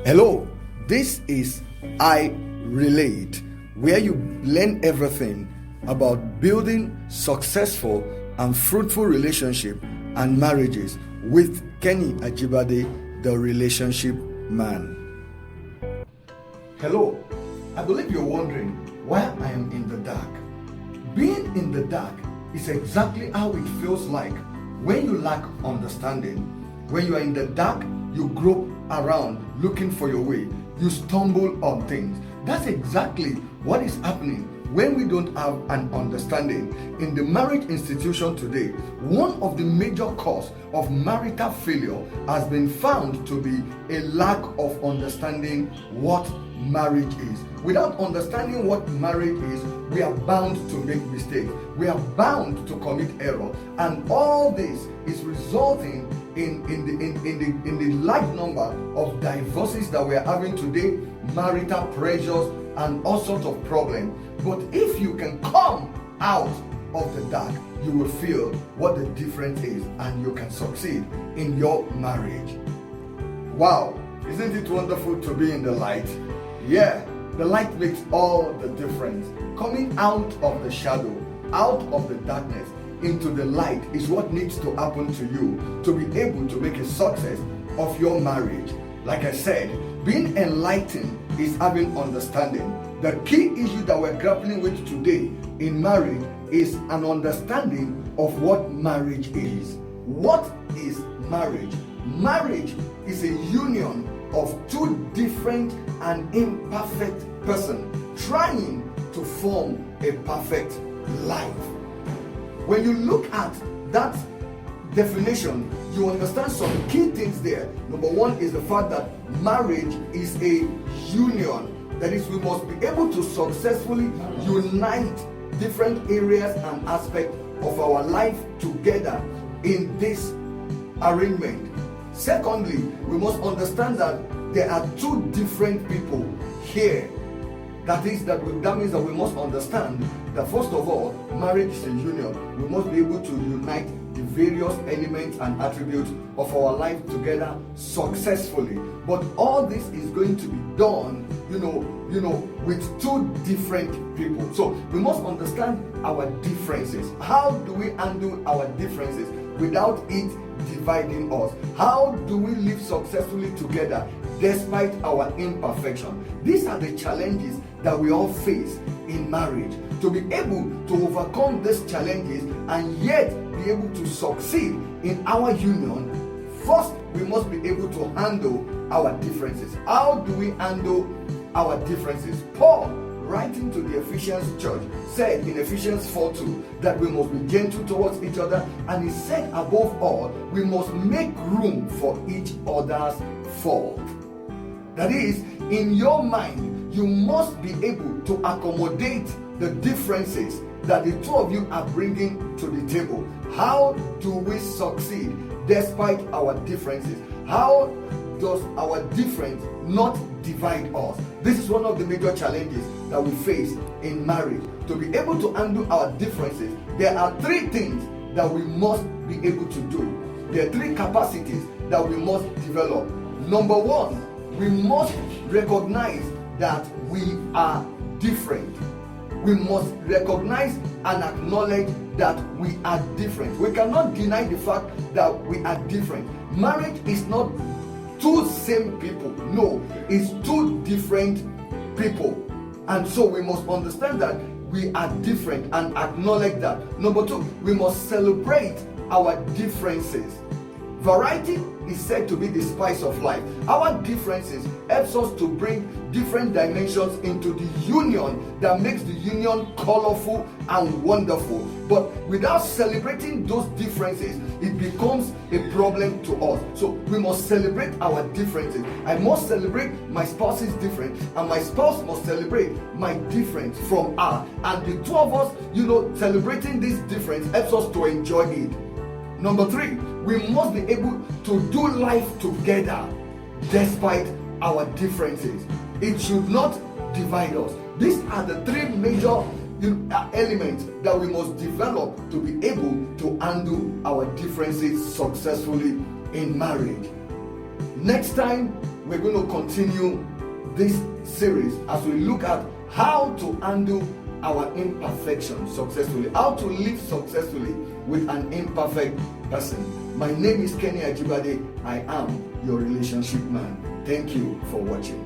Hello, this is iRELATE, where you learn everything about building successful and fruitful relationship and marriages with Kenny Ajibade, the relationship man. Hello, I believe you're wondering why I am in the dark. Being in the dark is exactly how it feels like when you lack understanding. When you are in the dark, you grope around looking for your way. You stumble on things. That's exactly what is happening when we don't have an understanding. In the marriage institution today, one of the major causes of marital failure has been found to be a lack of understanding what marriage is. Without understanding what marriage is, we are bound to make mistakes. We are bound to commit error, and all this is resulting in the large number of divorces that we are having today, marital pressures, and all sorts of problems. But if you can come out of the dark, you will feel what the difference is, and you can succeed in your marriage. Wow, isn't it wonderful to be in the light? Yeah, the light makes all the difference. Coming out of the shadow, out of the darkness, into the light is what needs to happen to you to be able to make a success of your marriage. Like I said, being enlightened is having understanding. The key issue that we're grappling with today in marriage is an understanding of what marriage is. What is marriage? Marriage is a union of two different and imperfect persons trying to form a perfect life. When you look at that definition, you understand some key things there. Number one is the fact that marriage is a union. That is, we must be able to successfully unite different areas and aspects of our life together in this arrangement. Secondly, we must understand that there are two different people here. That means that we must understand that first of all, marriage is a union. We must be able to unite the various elements and attributes of our life together successfully. But all this is going to be done, with two different people. So we must understand our differences. How do we handle our differences without it dividing us? How do we live successfully together despite our imperfection? These are the challenges that we all face in marriage. To be able to overcome these challenges and yet be able to succeed in our union, first we must be able to handle our differences. How do we handle our differences? Paul, writing to the Ephesians church, said in Ephesians 4:2 that we must be gentle towards each other, and he said above all, we must make room for each other's fault. That is, in your mind, you must be able to accommodate the differences that the two of you are bringing to the table. How do we succeed despite our differences? How does our difference not divide us? This is one of the major challenges that we face in marriage. To be able to handle our differences, there are three things that we must be able to do. There are three capacities that we must develop. Number one, we must recognize that we are different. We must recognize and acknowledge that we are different. We cannot deny the fact that we are different. Marriage is not two same people. No, it's two different people. And so we must understand that we are different and acknowledge that. Number two, we must celebrate our differences. Variety is said to be the spice of life. Our differences helps us to bring different dimensions into the union that makes the union colorful and wonderful. But without celebrating those differences, it becomes a problem to us. So we must celebrate our differences. I must celebrate my spouse's difference, and my spouse must celebrate my difference from her. And the two of us, celebrating this difference helps us to enjoy it. Number three, we must be able to do life together despite our differences. It should not divide us. These are the three major elements that we must develop to be able to handle our differences successfully in marriage. Next time we're going to continue this series as we look at how to handle our imperfection successfully, how to live successfully with an imperfect person. My name is Kenny Ajibade. I am your relationship man. Thank you for watching.